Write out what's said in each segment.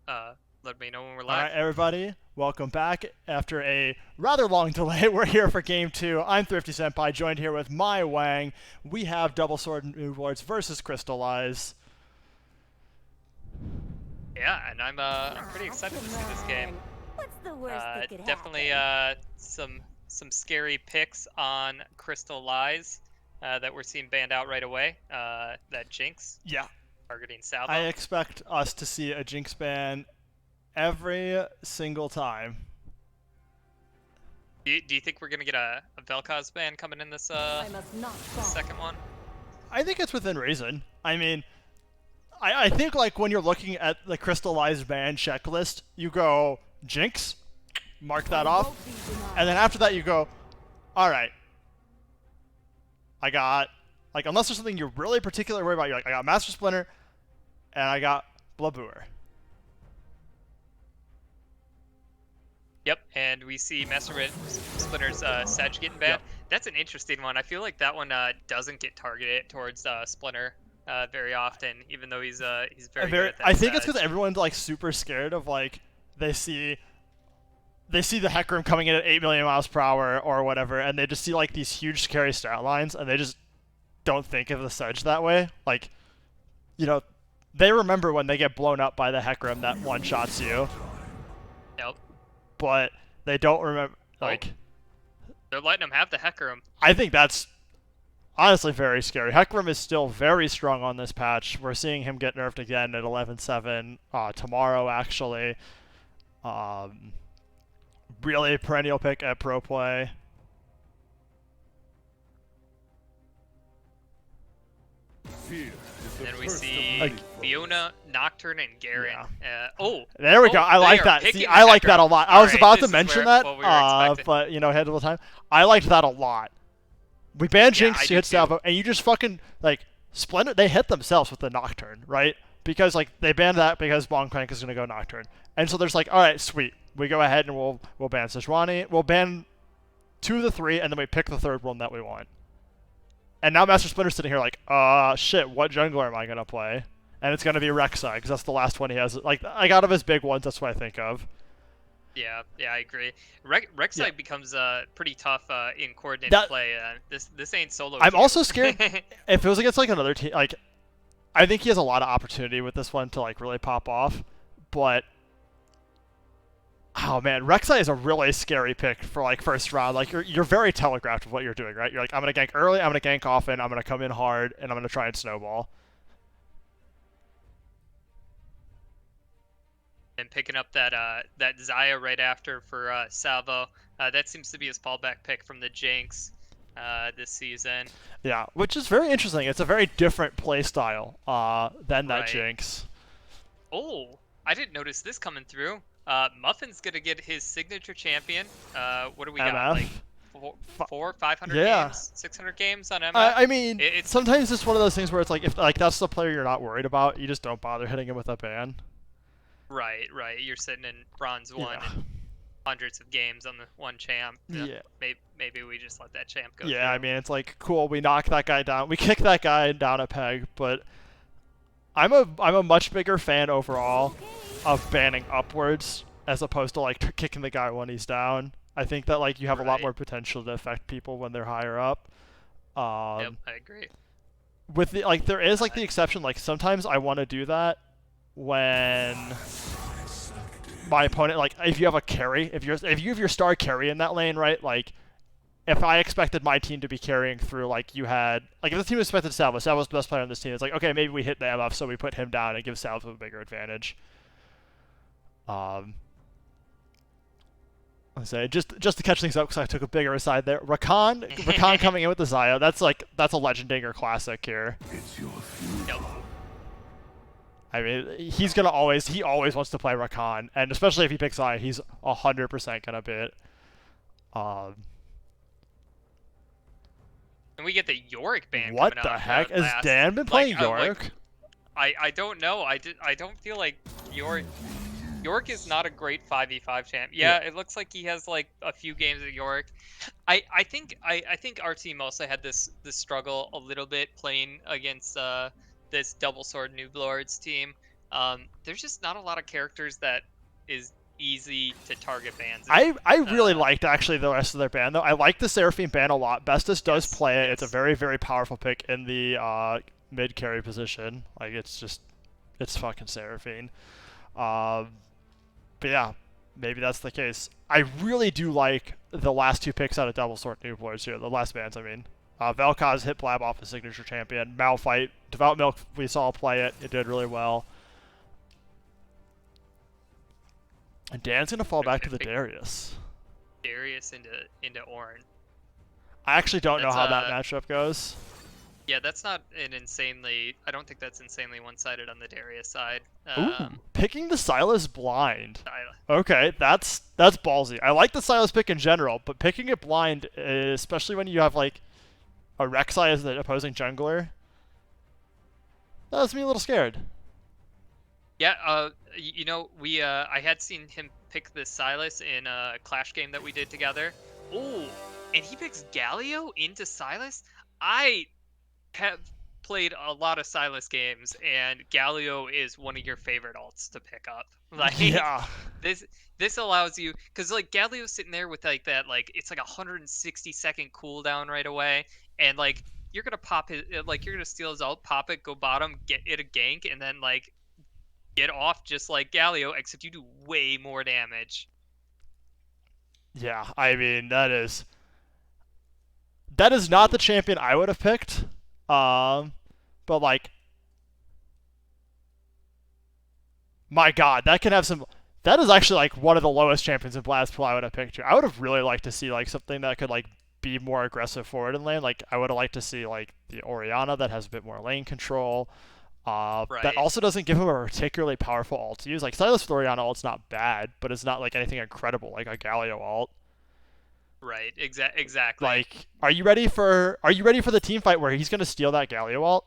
let me know when we're All live. right, everybody, welcome back. After a rather long delay, we're here for Game 2. I'm Thrifty Senpai, joined here with Mai Wang. We have Double Sword New Lords versus Crystallize. Yeah, and I'm pretty excited to see this game. What's the worst that could Definitely happen? some scary picks on Crystal Lies that we're seeing banned out right away. That Jinx Yeah, targeting I Salvo. expect us to see a Jinx ban every single time. Do you think we're gonna get a Vel'Koz ban coming in this I must not fall. second one? I think it's within reason. I mean, I think like when you're looking at the Crystallized ban checklist, you go Jinx, mark that off, and then after that you go, all right, I got, like, unless there's something you're really particularly worried about, you're like, I got Master Splinter, and I got Blaboor. Yep, and we see Master Splinter's Sedge getting banned. Yep. That's an interesting one. I feel like that one doesn't get targeted towards Splinter very often, even though he's very good at that I think it's because Sedge. everyone's like super scared of like they see the Heck Room coming in at 8 million miles per hour or whatever, and they just see like these huge scary stat lines, and they just don't think of the Sedge that way. Like, you know, they remember when they get blown up by the Heck Room that one shots you, Yep. but they don't remember Oh, like. they're letting him have the Heck Room. I think that's honestly very scary. Heckram is still very strong on this patch. We're seeing him get nerfed again at 11-7 tomorrow, actually. Really perennial pick at Pro Play. Then we see Fiona, Nocturne, and Garen. There we go. I like that. See, I like that a lot. I was about to mention that, but you know, ahead of the time. I liked that a lot. We banned Jinx, you hit Salvo, and you just fucking, like, Splendor, they hit themselves with the Nocturne, right? Because, like, they banned that because Bong Crank is going to go Nocturne. And so there's like, alright, sweet. We go ahead and we'll ban Sejuani. We'll ban 2 of the 3, and then we pick the third one that we want. And now Master Splinter's sitting here like, shit, what jungler am I going to play? And it's going to be Rek'Sai, because that's the last one he has. Like out of his big ones, that's what I think of. Yeah, I agree. Rek'Sai becomes pretty tough in coordinated play. This ain't solo. I'm also scared if it was against like another team. Like, I think he has a lot of opportunity with this one to like really pop off, but oh man, Rek'Sai is a really scary pick for like first round. Like you're very telegraphed with what you're doing, right? You're like, I'm gonna gank early, I'm gonna gank often, I'm gonna come in hard, and I'm gonna try and snowball. And picking up that that Xayah right after for Salvo. That seems to be his fallback pick from the Jinx this season. Yeah, which is very interesting. It's a very different play style than that Jinx. Oh, I didn't notice this coming through. Muffin's gonna get his signature champion. What do we got? Like 500 games, 600 games on MF. I mean, sometimes it's one of those things where it's like if like that's the player you're not worried about, you just don't bother hitting him with a ban. Right. You're sitting in bronze 1 and hundreds of games on the one champ. Yeah. Maybe we just let that champ go. Yeah, I mean, it's like, cool, we knock that guy down. We kick that guy down a peg, but I'm a much bigger fan overall of banning upwards as opposed to like kicking the guy when he's down. I think that like you have a lot more potential to affect people when they're higher up. Yep, I agree. With the like, there is like the exception. Like sometimes I want to do that when my opponent, like if you have a carry, if you have your star carry in that lane, right? Like if I expected my team to be carrying through, like you had, like if the team expected Salvo's the best player on this team, it's like, okay, maybe we hit the MF, so we put him down and give Salvo a bigger advantage. Let's say just to catch things up because I took a bigger aside there. Rakan coming in with the Xayah. That's a Legendinger classic here. It's your future. I mean, he always wants to play Rakan, and especially if he picks Xayah, he's 100% gonna bit. And we get the Yorick ban. What the heck? Has Dan been playing Yorick? I don't know. I don't feel like Yorick is not a great 5v5 champ. Yeah, it looks like he has like a few games at Yorick. I think our team also had this struggle a little bit playing against this Double Sword New Lords team. There's just not a lot of characters that is easy to target bans. I really liked actually the rest of their ban though. I like the Seraphine ban a lot. Bestis does play it. It's a very, very powerful pick in the mid carry position. Like it's fucking Seraphine. But yeah, maybe that's the case. I really do like the last two picks out of Double Sword New Boards here. The last bans, I mean. Vel'Koz hit Blab off his signature champion. Malphite, Devout Milk, we saw play it. It did really well. And Dan's gonna fall back to the Darius. Darius into Ornn. I actually don't know how that matchup goes. Yeah, that's not an insanely. I don't think that's insanely one-sided on the Darius side. Ooh, picking the Sylas blind. Okay, that's ballsy. I like the Sylas pick in general, but picking it blind, especially when you have like a Rek'Sai as the opposing jungler, that has me a little scared. Yeah, you know, I had seen him pick the Sylas in a Clash game that we did together. Ooh, and he picks Galio into Sylas. I have played a lot of Sylas games, and Galio is one of your favorite alts to pick up. Like, yeah, this allows you, because like Galio's sitting there with like that, like it's like 160-second cooldown right away, and like you're gonna pop his, like you're gonna steal his ult, pop it, go bottom, get it a gank, and then like get off just like Galio, except you do way more damage. Yeah, I mean that is not the champion I would have picked. But like, my God, that can have some. That is actually like one of the lowest champions in Blast Pool I would have picked here. I would have really liked to see like something that could like be more aggressive forward in lane. Like I would have liked to see like the Orianna that has a bit more lane control. That also doesn't give him a particularly powerful ult to use. Like Sylas Orianna ult's not bad, but it's not like anything incredible like a Galio ult. Right, exactly. Like, are you ready for the team fight where he's gonna steal that Galio ult?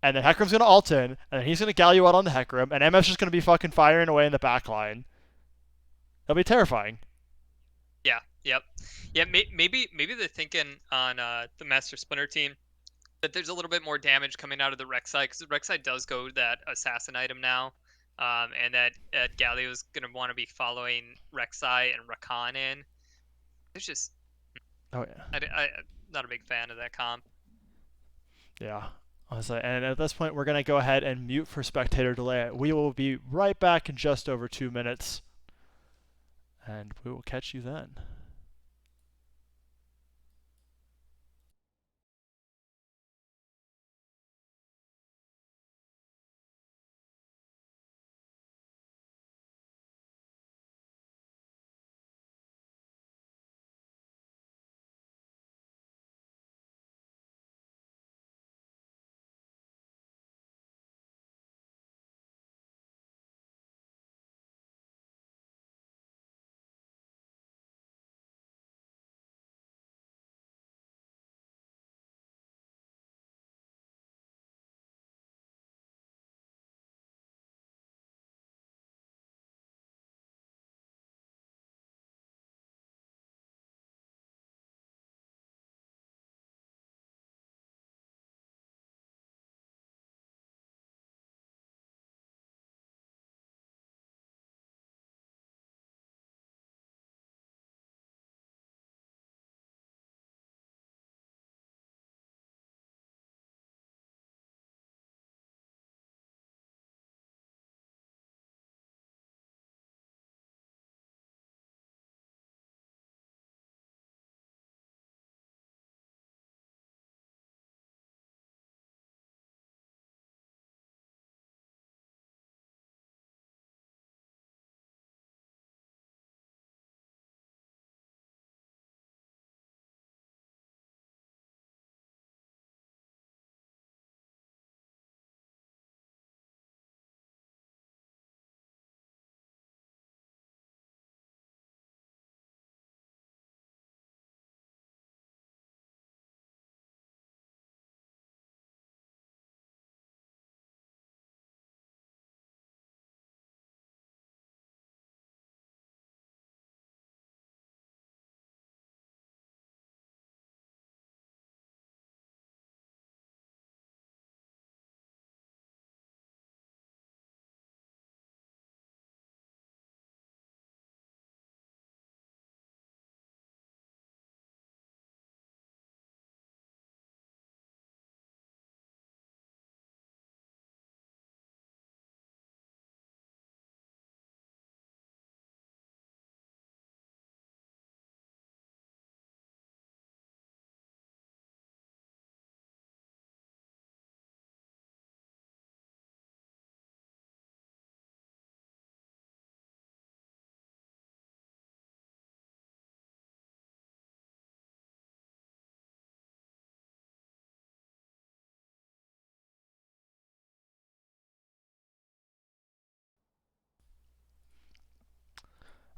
And then Hecarim's going to ult in, and then he's going to Galio out on the Hecarim, and MF's just going to be fucking firing away in the back line. That'll be terrifying. Yeah, yep. Yeah, maybe they're thinking on the Master Splinter team that there's a little bit more damage coming out of the Rek'Sai, because the Rek'Sai does go that assassin item now, and that Galio is going to want to be following Rek'Sai and Rakan in. It's just... Oh, yeah. I'm not a big fan of that comp. Yeah. And at this point, we're going to go ahead and mute for spectator delay. We will be right back in just over 2 minutes, and we will catch you then.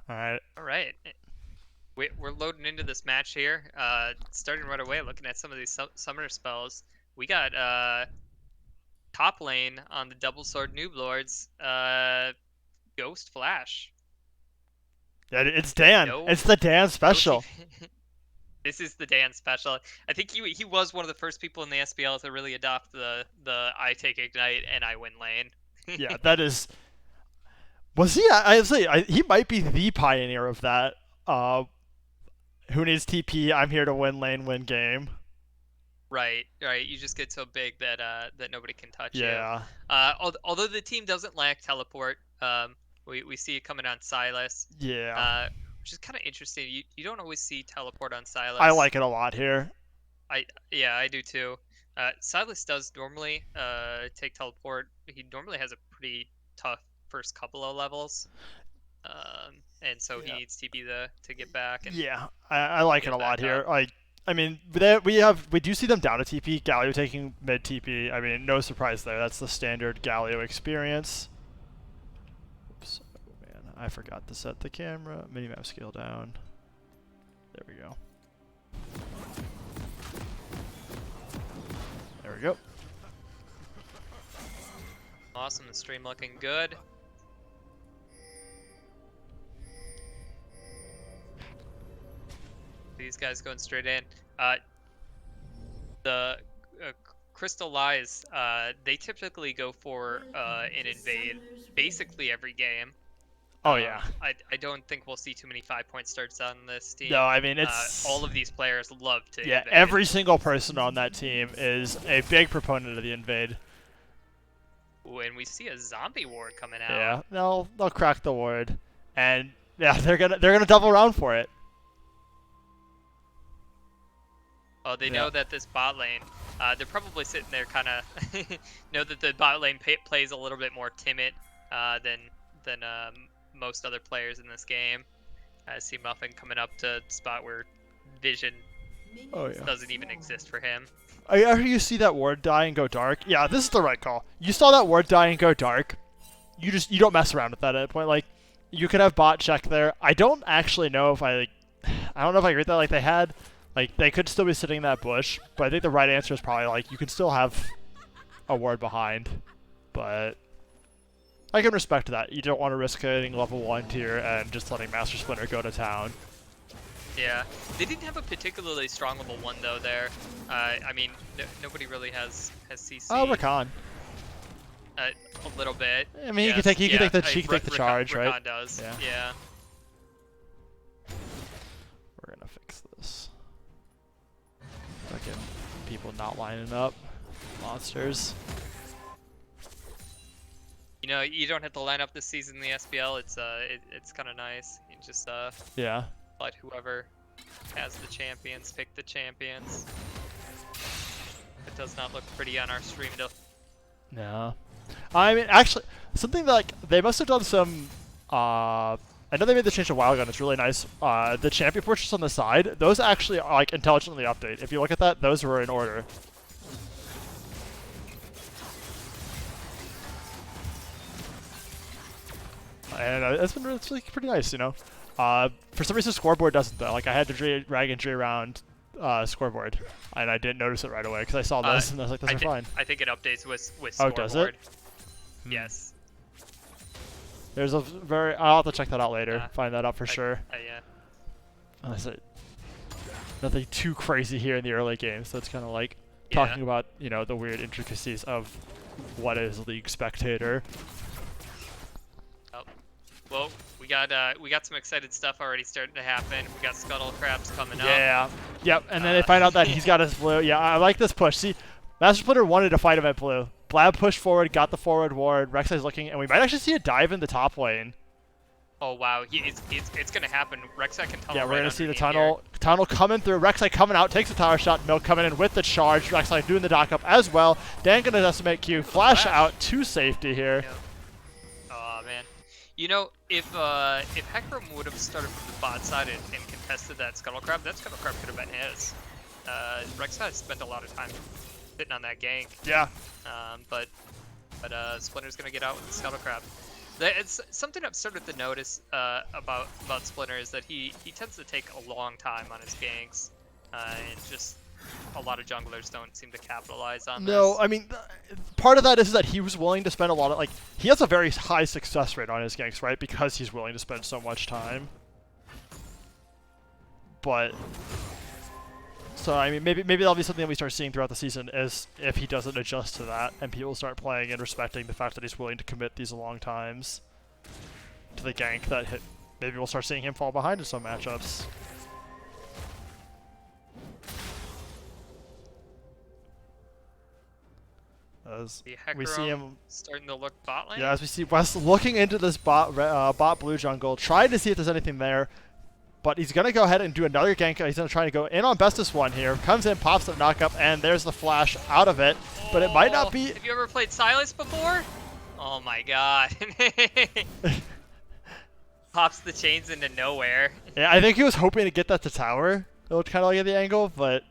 Alright. Alright. We're loading into this match here. Starting right away, looking at some of these summoner spells. We got top lane on the double sword noob lords. Ghost Flash. Yeah, it's Dan. No, it's the Dan special. This is the Dan special. I think he was one of the first people in the SBL to really adopt the I take Ignite and I win lane. Yeah, that is. Was he? I say he might be the pioneer of that. Who needs TP? I'm here to win lane, win game. Right. You just get so big that that nobody can touch you. Yeah. Although the team doesn't lack teleport, we see it coming on Silas. Yeah. Which is kind of interesting. You don't always see teleport on Silas. I like it a lot here. I do too. Silas does normally take teleport. He normally has a pretty tough first couple of levels. And so he needs TP to get back. And yeah, I like it a lot here. Like, I mean, we do see them down a TP. Galio taking mid TP. I mean, no surprise there. That's the standard Galio experience. Oops, oh man, I forgot to set the camera. Minimap scale down. There we go. There we go. Awesome. The stream looking good. These guys going straight in. The Crystal Lies, they typically go for an invade basically every game. Oh yeah. I don't think we'll see too many 5-point starts on this team. No, I mean it's all of these players love to. Yeah, invade. every single person on that team is a big proponent of the invade. Ooh, and we see a zombie ward coming out. Yeah, they'll crack the ward, and yeah, they're gonna double round for it. Oh, they know that this bot lane, they're probably sitting there kind of know that the bot lane plays a little bit more timid than most other players in this game. I see Muffin coming up to spot where vision doesn't even exist for him. After you see that ward die and go dark, yeah, this is the right call. You saw that ward die and go dark, you don't mess around with that at a point. Like, you could have bot check there. I don't actually know if I don't know if I agree with that. Like, they could still be sitting in that bush, but I think the right answer is probably like you can still have a ward behind, but I can respect that. You don't want to risk hitting level 1 tier and just letting Master Splinter go to town. Yeah, they didn't have a particularly strong level 1 though there. I mean, nobody really has CC. Oh, Rakan. A little bit. I mean, yes. he can take the charge, right? Rakan does. Yeah. We're gonna fix this. Fucking people not lining up. Monsters. You know, you don't have to line up this season in the SBL. It's kind of nice. You just let whoever has the champions pick the champions. It does not look pretty on our stream though. No. I mean, actually, something that, like, they must have done some, I know they made the change to Wild Gun, it's really nice. The champion portraits on the side, those actually are, like, intelligently update. If you look at that, those were in order. And it's really pretty nice, you know. For some reason, scoreboard doesn't though. Like, I had to drag and around scoreboard, and I didn't notice it right away because I saw this and I was like, "Those are fine." I think it updates with scoreboard. Oh, does it? Yes. There's a very. I'll have to check that out later. Find that out for sure. Yeah. That's it. Nothing too crazy here in the early game, so it's kind of like talking about, you know, the weird intricacies of what is League Spectator. Well, we got some excited stuff already starting to happen. We got Scuttle Crabs coming up. Yeah. Yep. And then they find out that he's got his blue. Yeah, I like this push. See, Master Splinter wanted to fight him at blue. Blab pushed forward, got the forward ward. Rek'Sai's looking, and we might actually see a dive in the top lane. Oh wow, it's gonna happen. Rek'Sai can tunnel. Yeah, we're gonna see the tunnel coming through. Rek'Sai coming out, takes the tower shot. Milk coming in with the charge. Rek'Sai doing the dock up as well. Dan gonna decimate Q. Flash out to safety here. Yeah. Oh man. You know, if Hecarim would have started from the bot side and contested that Scuttle Crab could have been his. Rek'Sai spent a lot of time sitting on that gank. Yeah. But Splinter's gonna get out with the Scuttle Crab. It's something I've started to notice about Splinter is that he tends to take a long time on his ganks, and just a lot of junglers don't seem to capitalize on this. No, I mean, part of that is that he was willing to spend a lot of, like, he has a very high success rate on his ganks, right? Because he's willing to spend so much time. But, so, I mean, maybe that'll be something that we start seeing throughout the season, is if he doesn't adjust to that, and people start playing and respecting the fact that he's willing to commit these long times to the gank that hit. Maybe we'll start seeing him fall behind in some matchups. As we see him starting to look bot lane. Yeah, as we see Wes looking into this bot blue jungle, trying to see if there's anything there. But he's going to go ahead and do another gank. He's going to try to go in on bestest one here. Comes in, pops the knockup, and there's the flash out of it. But it might not be... Have you ever played Silas before? Oh my god. Pops the chains into nowhere. Yeah, I think he was hoping to get that to tower. It looked kind of like at the angle, but...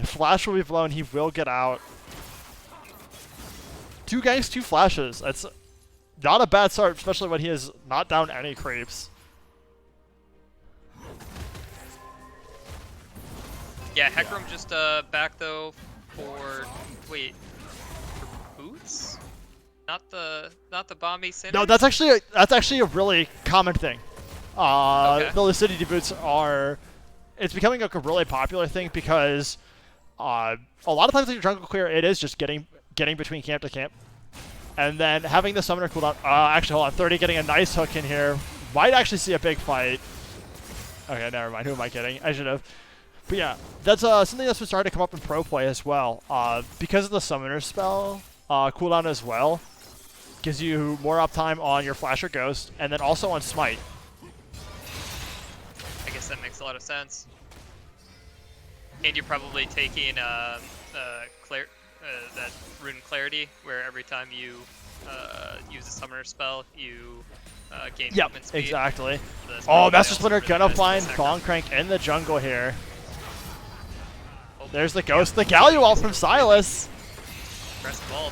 Flash will be blown. He will get out. 2 ganks, 2 flashes. That's... not a bad start, especially when he has not down any creeps. Yeah, Hecarim just back though for for boots? Not the Bombay Cinder? No, that's actually a really common thing. Okay. The Lucidity boots are, it's becoming like a really popular thing because a lot of times in your jungle clear, it is just getting between camp to camp. And then having the summoner cooldown, actually hold on, 30 getting a nice hook in here. Might actually see a big fight. Okay, never mind, who am I kidding? I should have. But yeah, that's something that's been starting to come up in pro play as well. Because of the summoner spell cooldown as well, gives you more uptime on your flash or ghost, and then also on smite. I guess that makes a lot of sense. And you're probably taking that Rune Clarity, where every time you use a summoner spell, you gain movement speed. Exactly. Oh, Master Splinter gonna find Bong Crank in the jungle here. There's the ghost, the Galio ult from Silas.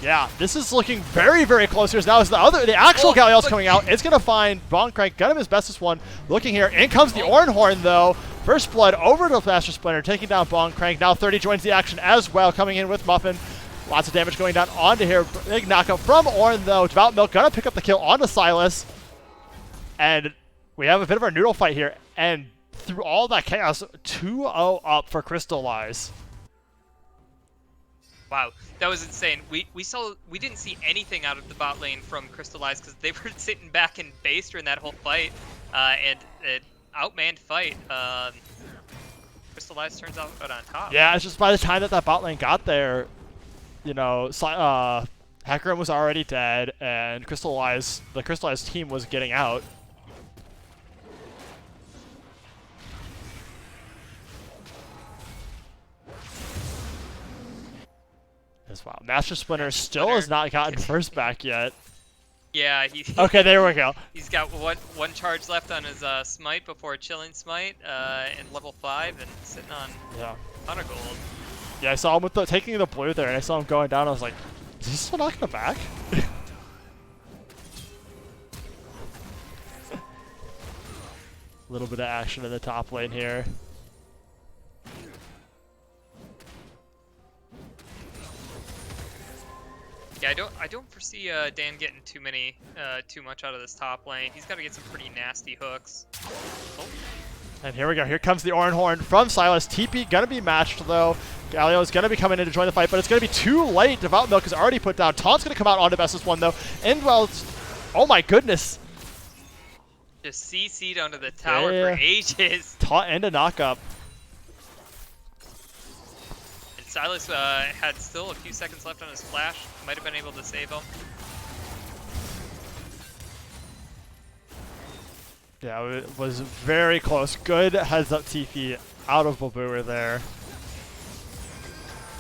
Yeah, this is looking very, very close here. Now is the actual Galio ult's coming out. It's gonna find Bong Crank, gonna his bestest one. Looking here, in comes the Ornhorn though. First blood over to Master Splinter, taking down Bong Crank. Now 30 joins the action as well, coming in with Muffin. Lots of damage going down onto here. Big knockup from Ornn though. Devout Milk gonna pick up the kill onto Silas. And we have a bit of a noodle fight here. And through all that chaos, 2-0 up for Crystallize. Wow, that was insane. We didn't see anything out of the bot lane from Crystallize because they were sitting back in base during that whole fight, and an outmanned fight. Crystallize turns out on top. Yeah, it's just by the time that bot lane got there, you know, Hecarim was already dead, and the Crystallize team was getting out. As well. Master Splinter still has not gotten first back yet. Yeah, okay, there we go. He's got one charge left on his smite before chilling smite, and level 5, and sitting on ton of gold. Yeah, I saw him with taking the blue there, and I saw him going down. I was like, is he still not gonna back? A little bit of action in the top lane here. Yeah, I don't foresee Dan getting too much out of this top lane. He's got to get some pretty nasty hooks. Oh. And here we go. Here comes the Ornhorn from Silas. TP gonna be matched though. Galio is gonna be coming in to join the fight, but it's gonna be too late. Devout Milk is already put down. Taunt's gonna come out onto bestest one though. Indwell's, oh my goodness. Just CC'd onto the tower for ages. Taunt and a knockup. Silas had still a few seconds left on his flash. Might have been able to save him. Yeah, it was very close. Good heads up TP out of Babooer there.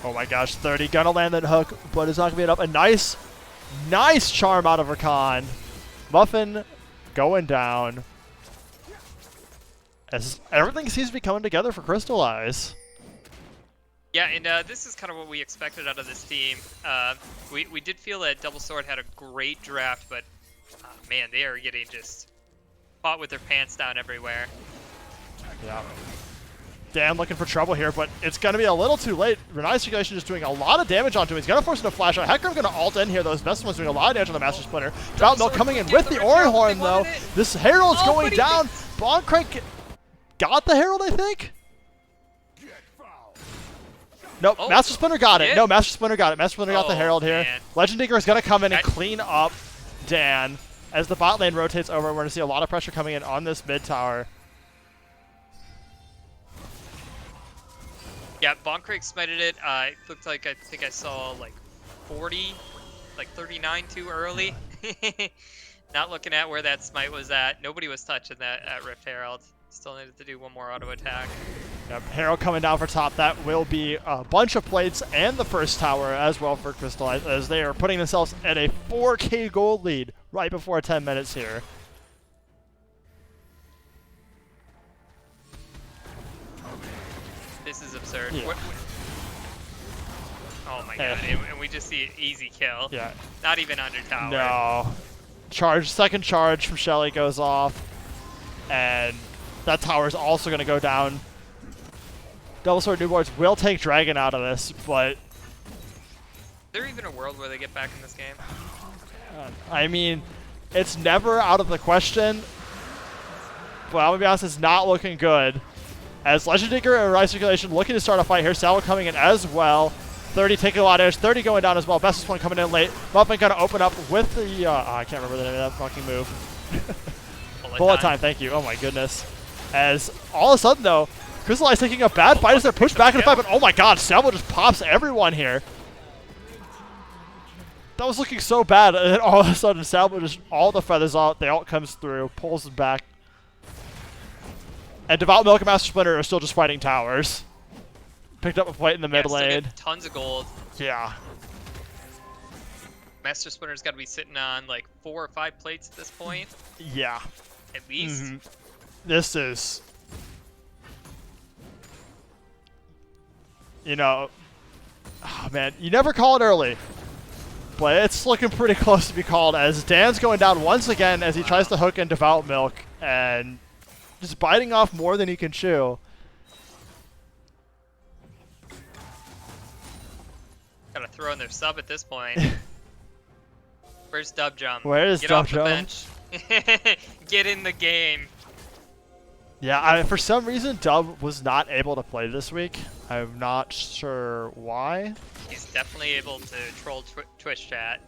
Oh my gosh, 30 gonna land that hook, but it's not gonna be enough. A nice charm out of Rakan. Muffin going down. As everything seems to be coming together for Crystallize. Yeah, and this is kind of what we expected out of this team. We did feel that Double Sword had a great draft, but man, they are getting just fought with their pants down everywhere. Yeah. Dan looking for trouble here, but it's going to be a little too late. Renai's Circulation is doing a lot of damage onto him. He's going to force him to flash out. Hecarim going to ult in here, though. His best one's doing a lot of damage on the Master Splinter. Devout Milk coming in with the Orin Horn, though. This Herald's going down. Boncrank got the Herald, I think? Nope, Master Splinter got it. No, Master Splinter got it. Master Splinter got the Herald here. Legend Digger is going to come in and clean up Dan. As the bot lane rotates over, we're going to see a lot of pressure coming in on this mid tower. Yeah, Bonkrig smited it. It looked like I think I saw like 40, like 39 too early. Not looking at where that smite was at. Nobody was touching that at Rift Herald. Still needed to do one more auto attack. Yep, Herald coming down for top. That will be a bunch of plates and the first tower as well for Crystallize, as they are putting themselves at a 4K gold lead right before 10 minutes here. This is absurd. Yeah. Oh my god, and we just see an easy kill. Yeah. Not even under tower. No. Charge, second charge from Shelly goes off, and that tower is also going to go down. Double Sword Newlords will take Dragon out of this, but... Is there even a world where they get back in this game? I mean, it's never out of the question, but I'm going to be honest, it's not looking good. As Legend Digger and Renai's Circulation looking to start a fight here. Salvo coming in as well. 30 taking a lot of damage. 30 going down as well. Bestest one coming in late. Muffin going to open up with the... I can't remember the name of that fucking move. Bullet time, thank you. Oh my goodness. As all of a sudden, though, Crystallize taking a bad fight as they're pushed back in the fight, but oh my god, Salvo just pops everyone here. That was looking so bad, and then all of a sudden, Salvo just, all the feathers out, the ult comes through, pulls it back. And Devout Milk and Master Splinter are still just fighting towers. Picked up a fight in the mid lane. Tons of gold. Yeah. Master Splinter's got to be sitting on like 4 or 5 plates at this point. Yeah. At least. This is... You know... Oh man, you never call it early. But it's looking pretty close to be called as Dan's going down once again as he tries to hook in Devout Milk and just biting off more than he can chew. Gotta throw in their sub at this point. Where's Dub Jump? Where is Dub Jump? Bench. Get in the game. Yeah, for some reason Dub was not able to play this week. I'm not sure why. He's definitely able to troll Twitch chat.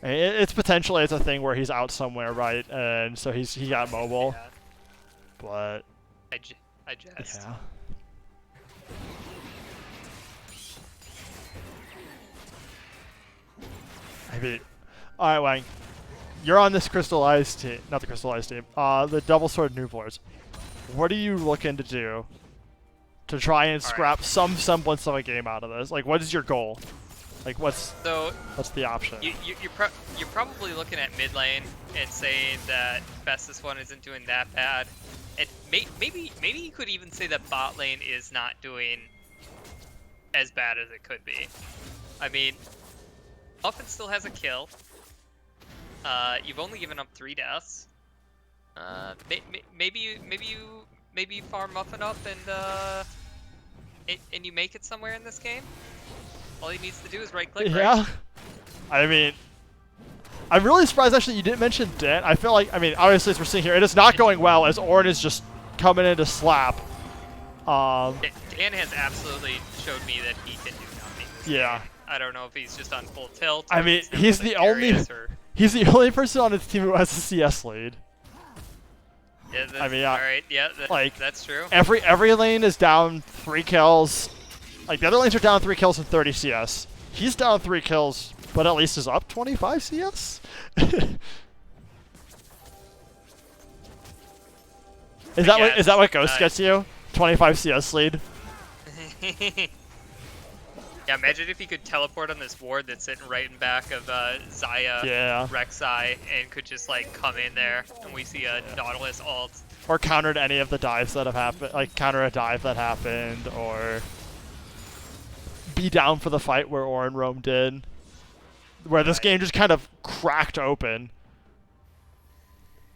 It's potentially a thing where he's out somewhere, right? And so he got mobile. Yeah. But I jest. Yeah. I mean, all right, Wang. You're on this Crystallized team, not the Crystallized team. The Double Sword Newlords. What are you looking to do to try and scrap some semblance of a game out of this? Like, what is your goal? Like, what's the option? You're probably looking at mid lane and saying that Bestest one isn't doing that bad, and maybe you could even say that bot lane is not doing as bad as it could be. I mean, Muffin still has a kill. You've only given up 3 deaths. Maybe you farm Muffin up and you make it somewhere in this game. All he needs to do is right click. Yeah. Right? I mean, I'm really surprised actually you didn't mention Dan. I feel like, I mean, obviously as we're seeing here, it is not going well as Orin is just coming in to slap. Dan has absolutely showed me that he can do nothing. Yeah. Game. I don't know if he's just on full tilt. I mean, he's the only person on his team who has a CS lead. Yeah, I mean, all right, yeah, that's true. Every lane is down 3 kills. Like, the other lanes are down 3 kills and 30 CS. He's down 3 kills, but at least is up 25 CS? Is that what Ghost gets you? 25 CS lead? Yeah, imagine if he could teleport on this ward that's sitting right in back of Xayah, Rek'Sai, and could just like come in there, and we see a Nautilus ult or countered any of the dives that have happened, like counter a dive that happened, or be down for the fight where Orin Rome did, where this game just kind of cracked open.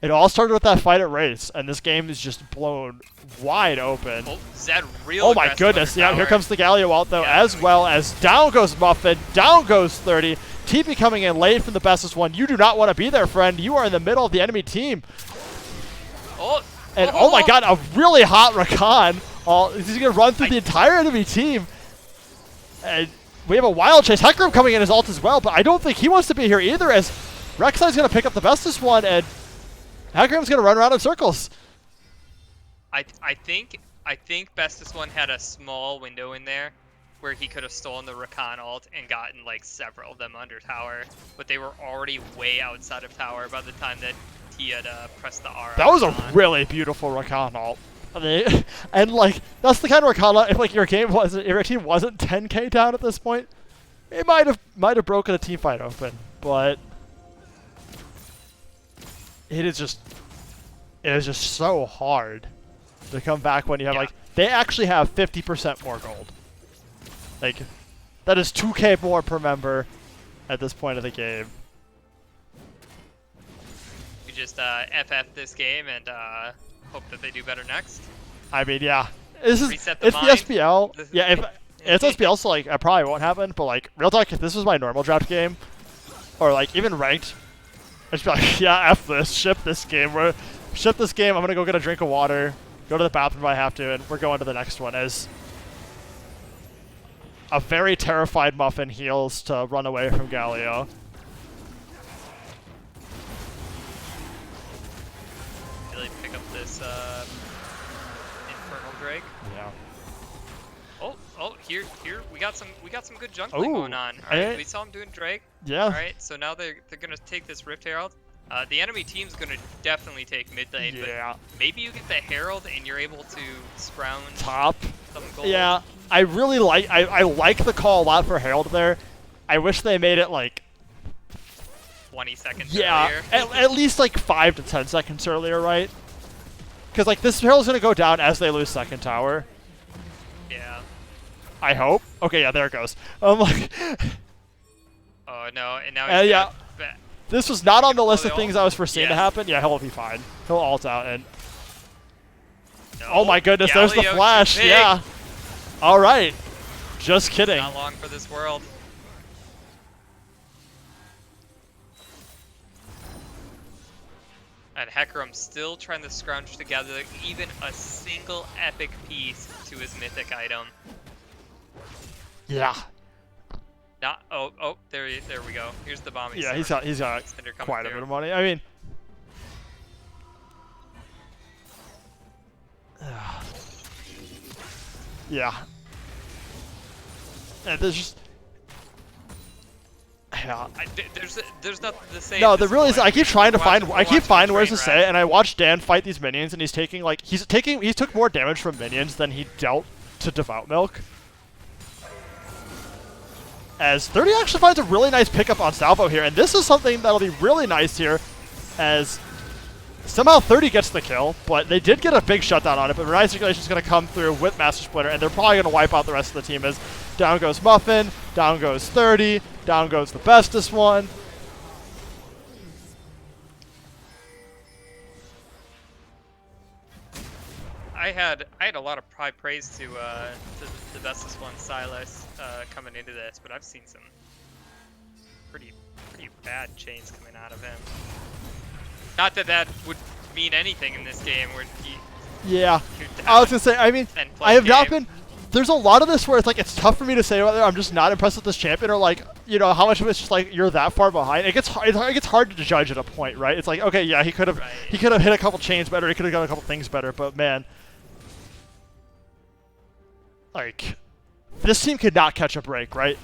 It all started with that fight at Race, and this game is just blown wide open. Oh, Zed real oh my goodness, yeah, here comes the Galio ult though, as well as down goes Muffin, down goes 30. TP coming in late from the bestest one. You do not want to be there, friend. You are in the middle of the enemy team. Oh. And oh my god, a really hot Rakan. He's going to run through the entire enemy team. And we have a wild chase. Hecarim coming in his ult as well, but I don't think he wants to be here either, as Rek'Sai's going to pick up the bestest one, and Hecarim's going to run around in circles. I think bestest one had a small window in there where he could have stolen the Rakan ult and gotten like several of them under tower, but they were already way outside of tower by the time that he had pressed the R. That was a really beautiful Rakan ult. I mean, and like that's the kind of Rakan ult, if like your team wasn't 10k down at this point, it might have broken a team fight open, but it is just so hard to come back when you have like they actually have 50% more gold. Like that is 2k more per member at this point of the game. You just FF this game and hope that they do better next. I mean, yeah, it's the SBL. Yeah, if it's SBL, so like it probably won't happen. But like real talk, if this was my normal draft game, or like even ranked, I'd just be like, yeah, F this, ship this game. Ship this game. I'm gonna go get a drink of water, go to the bathroom if I have to, and we're going to the next one. As a very terrified Muffin heals to run away from Galio. Really pick up this Infernal Drake. Yeah. Oh, here we got some good jungling going on. All right, we saw him doing Drake. Yeah. All right, so now they're gonna take this Rift Herald. The enemy team's gonna definitely take mid lane, but maybe you get the Herald and you're able to scrounge top. Some gold. Yeah, I really like I like the call a lot for Herald there. I wish they made it like 20 seconds earlier. at least like 5 to 10 seconds earlier, right? Because like this Herald's gonna go down as they lose second tower. Yeah. I hope. Okay, yeah, there it goes. Like. Oh no, and now he's yeah. This was not on the list of things I was foreseeing to happen. Yeah, he'll be fine. He'll ult out and. No. Oh my goodness, Galio, there's the flash. Yeah. All right. Just kidding. Not long for this world. And Hecarim still trying to scrounge together even a single epic piece to his mythic item. Yeah. Not there we go. Here's the bomb. Yeah, he's got quite a bit of money. I mean, yeah. And there's just there's nothing to say. No, there really is. I keep trying to find words to say, and I watched Dan fight these minions, and he's taking like he took more damage from minions than he dealt to Devout Milk. As 30 actually finds a really nice pickup on Salvo here, and this is something that'll be really nice here, as somehow 30 gets the kill, but they did get a big shutdown on it, but Renai Circulation is going to come through with Master Splitter, and they're probably going to wipe out the rest of the team as down goes Muffin, down goes 30, down goes the bestest one. I had a lot of praise to the bestest one, Silas, coming into this, but I've seen some pretty bad chains coming out of him. Not that that would mean anything in this game. Where yeah, I was gonna say. I mean, I have not been. There's a lot of this where it's like it's tough for me to say whether I'm just not impressed with this champion or like how much of it's just like you're that far behind. It gets hard to judge at a point, right? It's like okay, yeah, he could have hit a couple chains better. He could have done a couple things better, but man. Like, this team could not catch a break, right?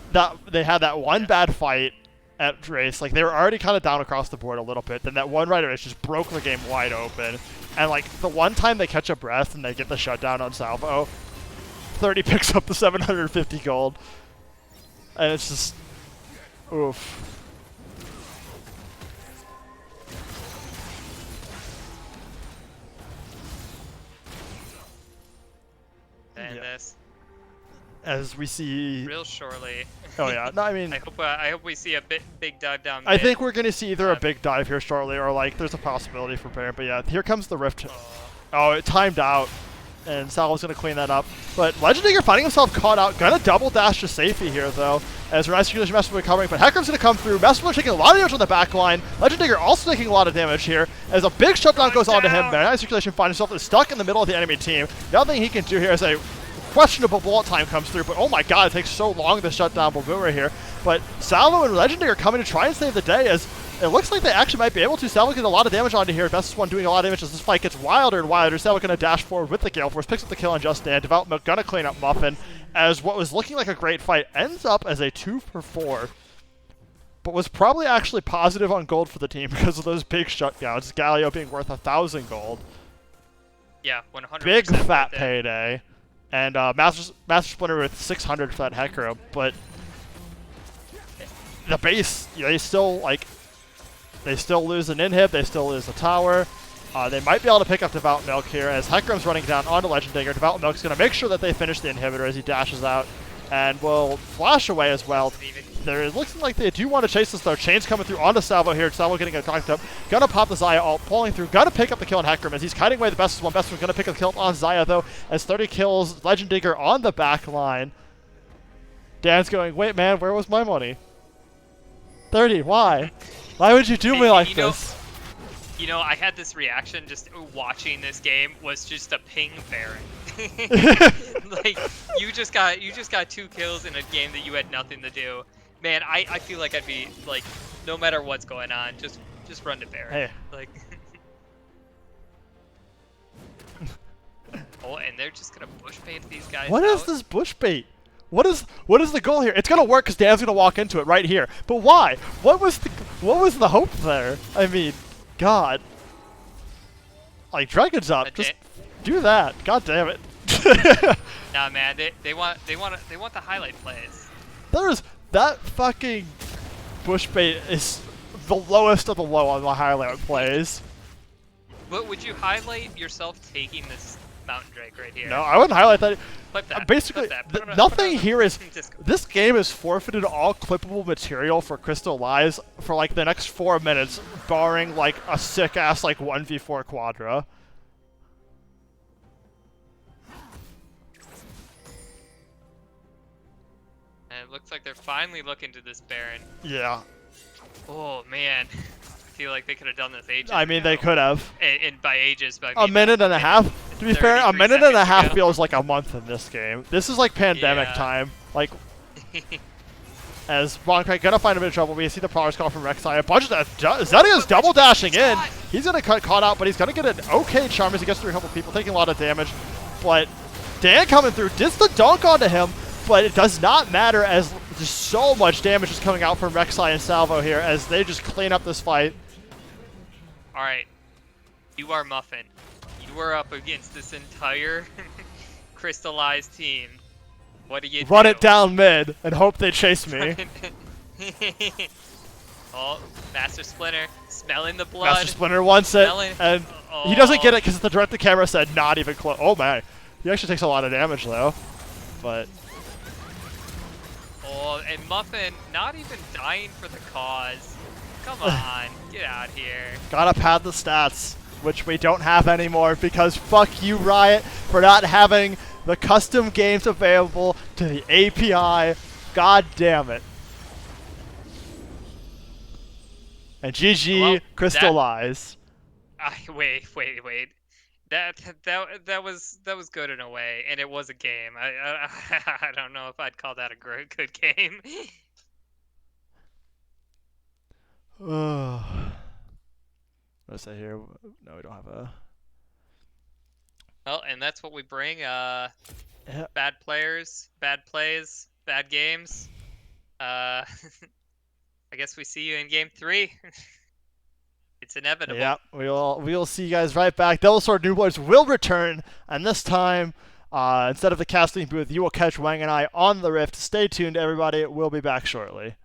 They had that one bad fight at Race. Like, they were already kind of down across the board a little bit. Then that one right race just broke the game wide open. And, like, the one time they catch a breath and they get the shutdown on Salvo, 30 picks up the 750 gold. And it's just... oof. as we see real shortly. Oh yeah, no, I mean, I hope we see a big dive down mid. I think we're gonna see either a big dive here shortly, or like there's a possibility for Baron. But yeah, here comes the Rift. Oh, it timed out, and Salvo's gonna clean that up. But Legend Digger finding himself caught out, gonna double dash to safety here though, as Circulation Message recovering. But Hecarim's gonna come through. Message taking a lot of damage on the back line. Legend Digger also taking a lot of damage here, as a big shutdown goes on to him. Circulation finds himself stuck in the middle of the enemy team. Nothing he can do here as a questionable bullet time comes through, but oh my god, it takes so long to shut down Boomer here. But Salvo and Legend Digger are coming to try and save the day, as it looks like they actually might be able to. Salvo gets a lot of damage onto here. Best one doing a lot of damage as this fight gets wilder and wilder. Salvo gonna dash forward with the Gale Force, picks up the kill on Just Dan. Devout Milk gonna clean up Muffin, as what was looking like a great fight ends up as a 2-for-4. But was probably actually positive on gold for the team because of those big shutdowns. Galio being worth 1,000 gold. Yeah, 100%. Big fat payday. And Master Splinter with 600 for that Hecarim, but the base, they still lose an inhib, they still lose the tower. They might be able to pick up Devout Milk here as Hecarim's running down onto Legend Digger. Devout Milk's going to make sure that they finish the inhibitor as he dashes out and will flash away as well. It looks like they do want to chase this though. Chain's coming through onto Salvo here. Salvo getting it knocked up. Gonna pop the Xayah ult, pulling through. Gonna pick up the kill on Hecarim as he's kiting away the best one. Best one's gonna pick up the kill on Xayah though, as 30 kills. Legend Digger on the back line. Dan's going, wait man, where was my money? 30, why? Why would you do me like this? You know, I had this reaction just watching this game was just a ping Baron. Like you just got 2 kills in a game that you had nothing to do. Man, I feel like I'd be like, no matter what's going on, just run to Baron. Hey. Like. Oh, and they're just gonna bush bait these guys. What is this bush bait? What is the goal here? It's gonna work because Dan's gonna walk into it right here. But why? What was the hope there? I mean, God. Like Dragon's up. Just do that. God damn it. Nah, man. They want the highlight plays. That fucking bush bait is the lowest of the low on the highlight plays. But would you highlight yourself taking this Mountain Drake right here? No, I wouldn't highlight that. Clip that. Basically, Clip that. nothing here is. This game has forfeited all clippable material for Crystal Lies for like the next 4 minutes, barring like a sick ass like 1v4 Quadra. And it looks like they're finally looking to this Baron. Yeah. Oh man, I feel like they could have done this ages I mean, ago. they could have. And by ages, but I mean, a minute and a half. To be fair, a minute and a half ago. feels like a month in this game. This is like pandemic time. Like, as Boncrank gonna find a bit of trouble. We see the Prowler's call from Rek'Sai. A bunch of that. Zedia's double dashing in. He's gonna get caught out, but he's gonna get an okay charm as he gets through a couple people, taking a lot of damage. But Dan coming through, gets the dunk onto him, but it does not matter as just so much damage is coming out from Rek'Sai and Salvo here as they just clean up this fight. All right, you are Muffin. You are up against this entire crystallized team. What do you do? Run it down mid and hope they chase me. Oh, Master Splinter, smelling the blood. Master Splinter wants it, and he doesn't get it because the direct to camera said not even close. Oh my, he actually takes a lot of damage though, but. Oh, and Muffin not even dying for the cause. Come on, get out here. Gotta pad the stats, which we don't have anymore because fuck you, Riot, for not having the custom games available to the API. God damn it. And GG, well, Crystal Lies. Wait. That was good in a way, and it was a game. I don't know if I'd call that a good game. What's that here? No, we don't have a. Well, and that's what we bring. Yeah. Bad players, bad plays, bad games. I guess we see you in game 3. It's inevitable. Yeah, we'll see you guys right back. Devil Sword New Bloods will return, and this time, instead of the casting booth, you will catch Wang and I on the Rift. Stay tuned, everybody. We'll be back shortly.